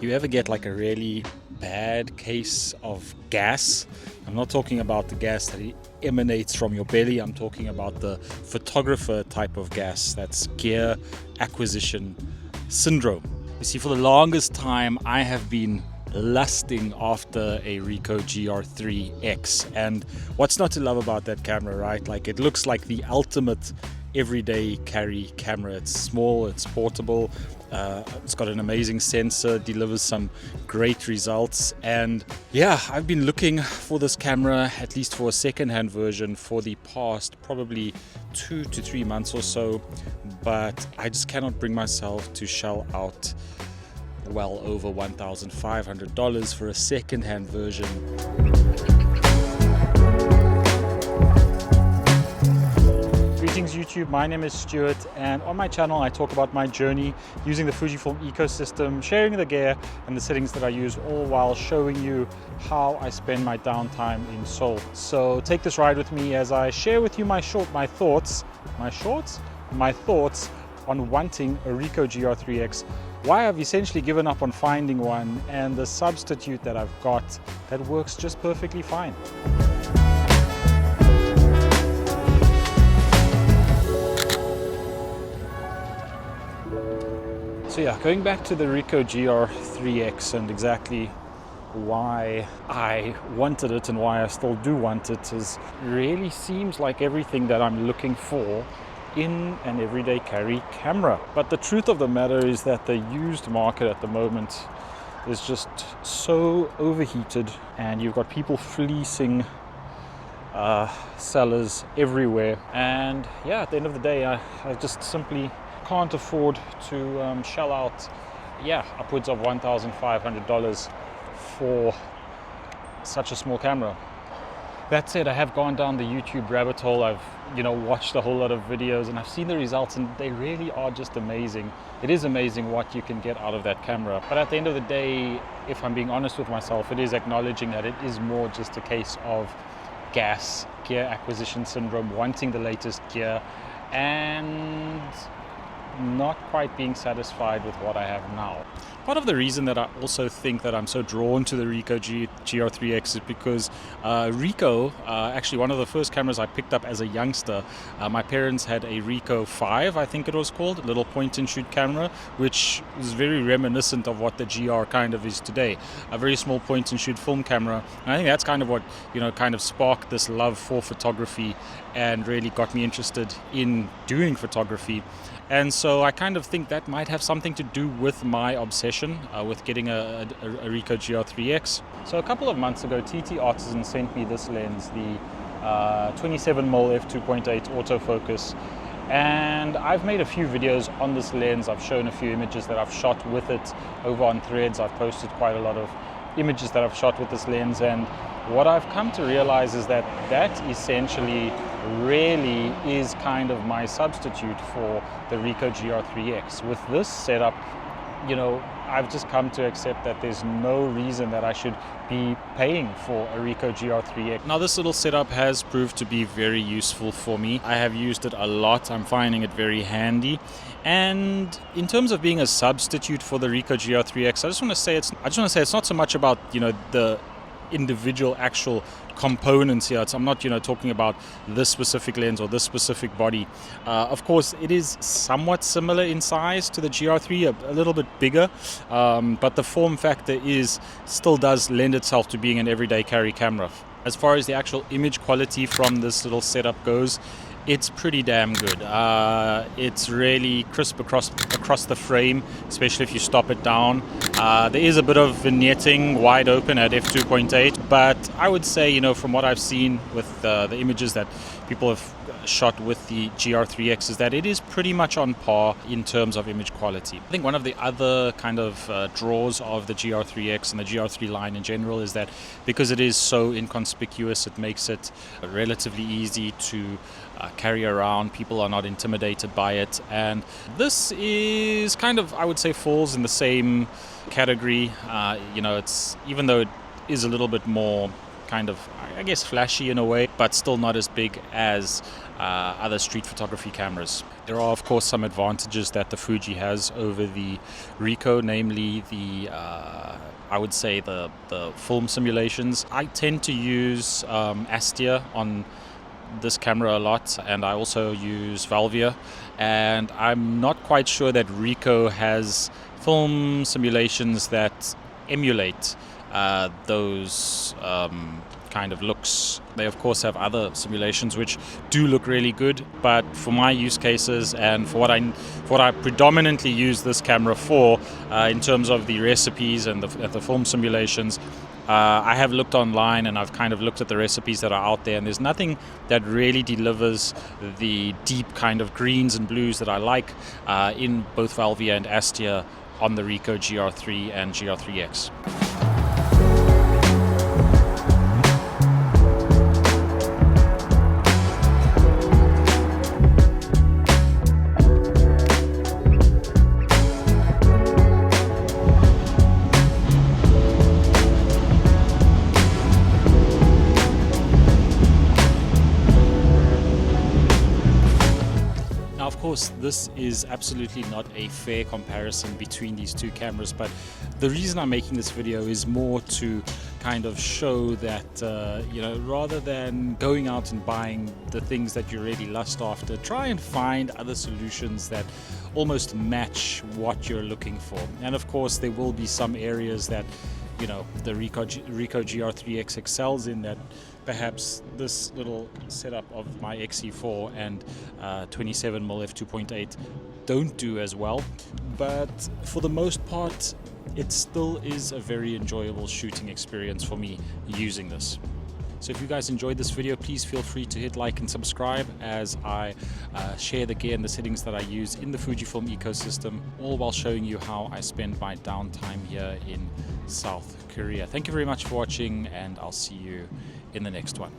You ever get like a really bad case of gas? I'm not talking about the gas that emanates from your belly. I'm talking about the photographer type of gas. That's gear acquisition syndrome. You see, for the longest time, I have been lusting after a Ricoh GR3X. And what's not to love about that camera, right? Like, it looks like the ultimate everyday carry camera. It's small, it's portable, it's got an amazing sensor, delivers some great results. And yeah, I've been looking for this camera, at least for a second-hand version, for the past probably 2 to 3 months or so, but I just cannot bring myself to shell out well over $1,500 for a second-hand version. Greetings YouTube, my name is Stuart, and on my channel I talk about my journey using the Fujifilm ecosystem, sharing the gear and the settings that I use, all while showing you how I spend my downtime in Seoul. So take this ride with me as I share with you my thoughts on wanting a Ricoh GR3X, why I've essentially given up on finding one, and the substitute that I've got that works just perfectly fine. So yeah, going back to the Ricoh GR3X and exactly why I wanted it and why I still do want it, is really seems like everything that I'm looking for in an everyday carry camera. But the truth of the matter is that the used market at the moment is just so overheated, and you've got people fleecing sellers everywhere. And yeah, at the end of the day, I just simply can't afford to shell out upwards of $1,500 for such a small camera. That said, I have gone down the YouTube rabbit hole. I've watched a whole lot of videos, and I've seen the results, and they really are just amazing. It is amazing what you can get out of that camera. But at the end of the day, if I'm being honest with myself, it is acknowledging that it is more just a case of gear acquisition syndrome, wanting the latest gear and not quite being satisfied with what I have now. Part of the reason that I also think that I'm so drawn to the Ricoh GR3X is because Ricoh, actually one of the first cameras I picked up as a youngster, my parents had a Ricoh 5, I think it was called, a little point and shoot camera, which is very reminiscent of what the GR kind of is today. A very small point and shoot film camera. And I think that's kind of what, kind of sparked this love for photography and really got me interested in doing photography. And so I kind of think that might have something to do with my obsession with getting a Ricoh GR3X. So a couple of months ago, TT Artisan sent me this lens, the 27mm f2.8 autofocus. And I've made a few videos on this lens. I've shown a few images that I've shot with it over on Threads. I've posted quite a lot of images that I've shot with this lens. And what I've come to realize is that essentially really is kind of my substitute for the Ricoh GR3X. With this setup, I've just come to accept that there's no reason that I should be paying for a Ricoh GR3X. Now, this little setup has proved to be very useful for me. I have used it a lot. I'm finding it very handy. And in terms of being a substitute for the Ricoh GR3X, I just want to say it's not so much about the individual actual components here. I'm not talking about this specific lens or this specific body. Of course, it is somewhat similar in size to the GR3, a little bit bigger, but the form factor still does lend itself to being an everyday carry camera. As far as the actual image quality from this little setup goes, it's pretty damn good. It's really crisp across the frame, especially if you stop it down. There is a bit of vignetting wide open at f2.8, but I would say, from what I've seen with the images that people have shot with the GR3X, is that it is pretty much on par in terms of image quality. I think one of the other kind of draws of the GR3X and the GR3 line in general is that because it is so inconspicuous, it makes it relatively easy to carry around. People are not intimidated by it, and this is kind of, I would say, falls in the same category. It's, even though it is a little bit more kind of, I guess, flashy in a way, but still not as big as other street photography cameras. There are of course some advantages that the Fuji has over the Ricoh, namely the I would say the film simulations. I tend to use Astia on this camera a lot, and I also use Valvia, and I'm not quite sure that Ricoh has film simulations that emulate those kind of looks. They of course have other simulations which do look really good, but for my use cases and for what I predominantly use this camera for, in terms of the recipes and the film simulations, I have looked online and I've kind of looked at the recipes that are out there, and there's nothing that really delivers the deep kind of greens and blues that I like in both Valvia and Astia on the Ricoh GR3 and GR3X. Of course, this is absolutely not a fair comparison between these two cameras, but the reason I'm making this video is more to kind of show that rather than going out and buying the things that you really lust after, try and find other solutions that almost match what you're looking for. And of course, there will be some areas that the Ricoh GR3X excels in that perhaps this little setup of my XE4 and 27mm f2.8 don't do as well, but for the most part it still is a very enjoyable shooting experience for me using this. So if you guys enjoyed this video, please feel free to hit like and subscribe as I share the gear and the settings that I use in the Fujifilm ecosystem, all while showing you how I spend my downtime here in South Korea. Thank you very much for watching, and I'll see you in the next one.